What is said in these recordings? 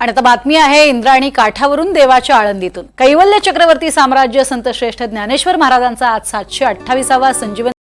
आणि आता बातमी आहे इंद्रायणी काठावरून देवाच्या आळंदीतून। कैवल्य चक्रवर्ती साम्राज्य संत श्रेष्ठ ज्ञानेश्वर महाराजांचा आज 728वा संजीवन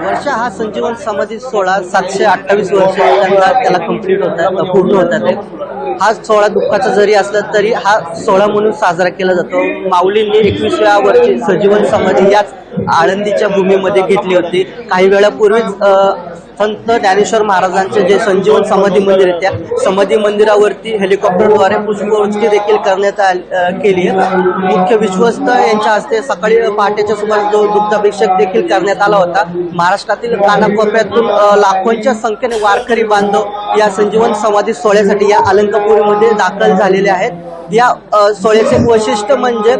वर्ष हा संजीवन समाधी सोहळा 728 वर्ष त्याला कंप्लीट होतात, पूर्ण होतात। हा सोहळा दुःखाचा जरी असला तरी हा सोहळा म्हणून साजरा केला जातो। माऊलींनी 21व्या वर्षी संजीवन समाधी याच आळंदीच्या भूमीमध्ये घेतली होती। काही वेळापूर्वीच संत ज्ञानेश्वर महाराजांचे जे संजीवन समाधी मंदिर आहे त्या समाधी मंदिरावरती हेलिकॉप्टरद्वारे पुष्पवृष्टी देखील करण्यात केली आहे। मुख्य विश्वस्त यांच्या हस्ते सकाळी पहाटेच्या सुमारास जो दुग्धाभिषेक देखील करण्यात आला होता। महाराष्ट्रातील कानाकोपऱ्यातून लाखोंच्या संख्येने वारकरी बांधव या संजीवन समाधी सोहळ्यासाठी या अलंकापुरीमध्ये दाखल झालेले आहेत। या सोहळ्याचे वैशिष्ट्य म्हणजे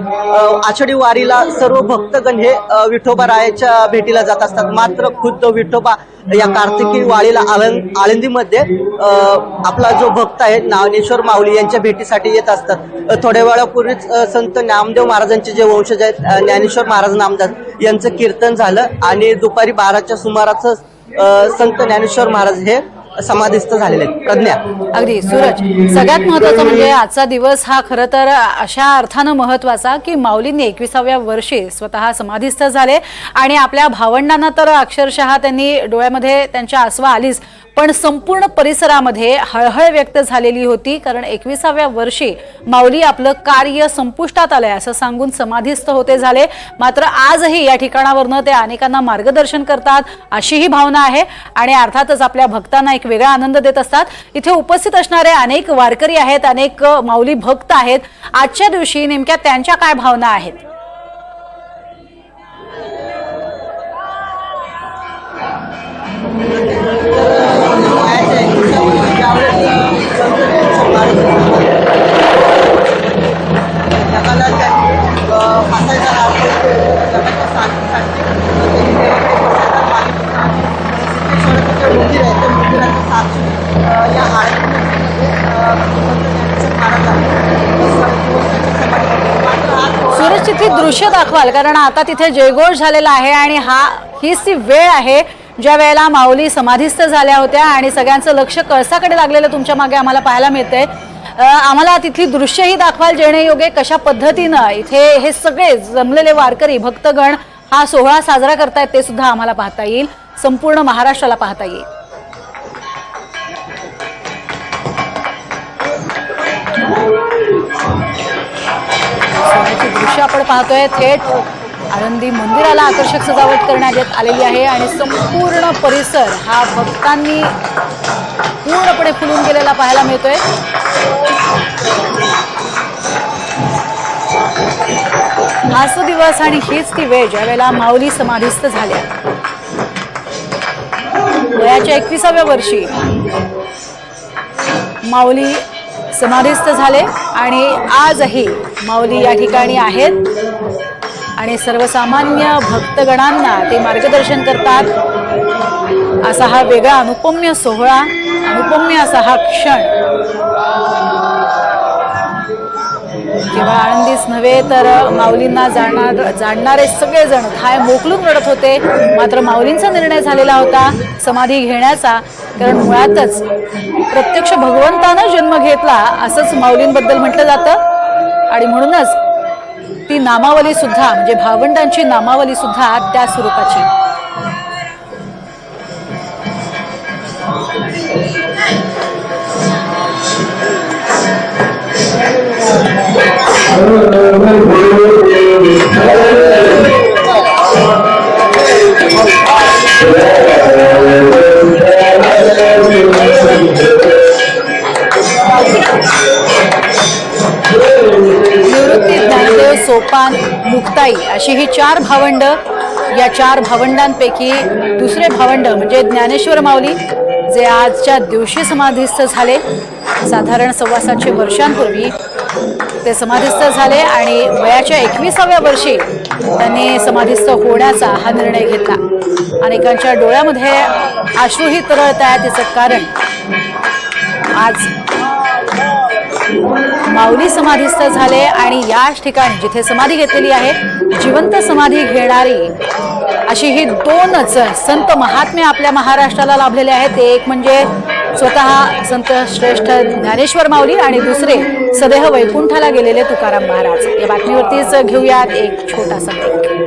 आषाढी वारीला सर्व भक्तगण हे विठोबारायाच्या भेटीला जात असतात, मात्र खुद्द विठोबा या कार्तिकी वारीला आळंदीमध्ये आपला जो भक्त आहे ज्ञानेश्वर माऊली यांच्या भेटीसाठी येत असतात। थोड्या वेळापूर्वीच संत नामदेव महाराजांचे जे वंशज आहेत ज्ञानेश्वर महाराज नामदास यांचं कीर्तन झालं आणि दुपारी 12च्या सुमारास संत ज्ञानेश्वर महाराज हे समाधिस्थ झालेले आहेत। प्रज्ञा अगदी सूरज, सगळ्यात महत्त्वाचं म्हणजे आजचा दिवस हा खरं तर अशा अर्थानं महत्त्वाचा की माऊलींनी 21व्या वर्षी स्वतः समाधिस्थ झाले आणि आपल्या भावंडांना तर अक्षरशः त्यांनी डोळ्यामध्ये त्यांच्या आसवा आलीच, पण संपूर्ण परिसरामध्ये हळहळ व्यक्त झालेली होती, कारण 21व्या वर्षी माऊली आपलं कार्य संपुष्टात आलंय असं सांगून समाधिस्थ होते झाले। मात्र आजही या ठिकाणावरनं ते अनेकांना मार्गदर्शन करतात अशी ही भावना आहे आणि अर्थातच आपल्या भक्तांना एक वेगळा आनंद देत असतात। इथे उपस्थित असणारे अनेक वारकरी आहेत, अनेक माऊली भक्त आहेत। आजच्या दिवशी नेमक्या त्यांच्या काय भावना आहेत? सूरज, तिथे दृश्य दाखवाल, कारण आता तिथे जयघोष झालेला आहे आणि हीच ती वेळ आहे ज्या वेळेला माऊली समाधिस्थ झाल्या होत्या आणि सगळ्यांचं लक्ष कळसाकडे लागलेलं तुमच्या मागे आम्हाला पाहायला मिळतंय। आम्हाला तिथली दृश्यही दाखवाल जेणेयोगे कशा पद्धतीनं इथे हे सगळे जमलेले वारकरी भक्तगण हा सोहळा साजरा करतायत ते सुद्धा आम्हाला पाहता येईल, संपूर्ण महाराष्ट्राला पाहता येईल। सोहळ्याची दृश्य आपण पाहतोय, थेट आळंदी मंदिराला आकर्षक सजावट करण्यात आलेली आहे आणि संपूर्ण परिसर हा भक्तांनी पूर्णपणे फुलून गेलेला पाहायला मिळतोय। हाच दिवस आणि हीच ती वेळ ज्यावेळेला माऊली समाधिस्थ झाल्या। वयाच्या 21व्या वर्षी माऊली समाधिस्थ झाले आणि आजही माऊली या ठिकाणी आहेत आणि सर्वसामान्य भक्तगणांना ते मार्गदर्शन करतात। असा हा वेगळा अनुपम्य सोहळा, अनुपम्य असा हा क्षण केवळ आनंदीच नव्हे तर माऊलींना जाणणारे सगळेजण थाय मोकलून रडत होते. मात्र माऊलींचा निर्णय झालेला होता समाधी घेण्याचा, कारण मुळातच प्रत्यक्ष भगवंतानं जन्म घेतला असंच माऊलींबद्दल म्हटलं जातं आणि म्हणूनच ती नामावली सुद्धा म्हणजे भावंडांची नामावली सुद्धा त्या स्वरूपाची. निवृत्ती, ज्ञानदेव, सोपान, मुक्ताई अशी ही 4 भावंड. या 4 भावंडांपैकी दुसरे भावंड म्हणजे ज्ञानेश्वर माऊली, जे आजच्या दिवशी समाधीस्थ झाले. साधारण 725 वर्षांपूर्वी ते समाधीस्थ झाले आणि वयाच्या 21व्या वर्षी त्यांनी समाधीस्थ होण्याचा हा निर्णय घेतला. अनेकांच्या डोळ्यामध्ये अश्रूही तरळत आहेत. त्याचं कारण आज माऊली समाधीस्थ झाले आणि याच ठिकाणी जिथे समाधी घेतलेली आहे जिवंत समाधी घेणारी अशी ही 2च संत महात्मे आपल्या महाराष्ट्राला लाभलेले आहेत. एक म्हणजे स्वतः संत श्रेष्ठ ज्ञानेश्वर माऊली आणि दुसरे सदेह वैकुंठाला गेलेले तुकाराम महाराज. या बातमीवरतीच घेऊयात एक छोटासा ब्रेक.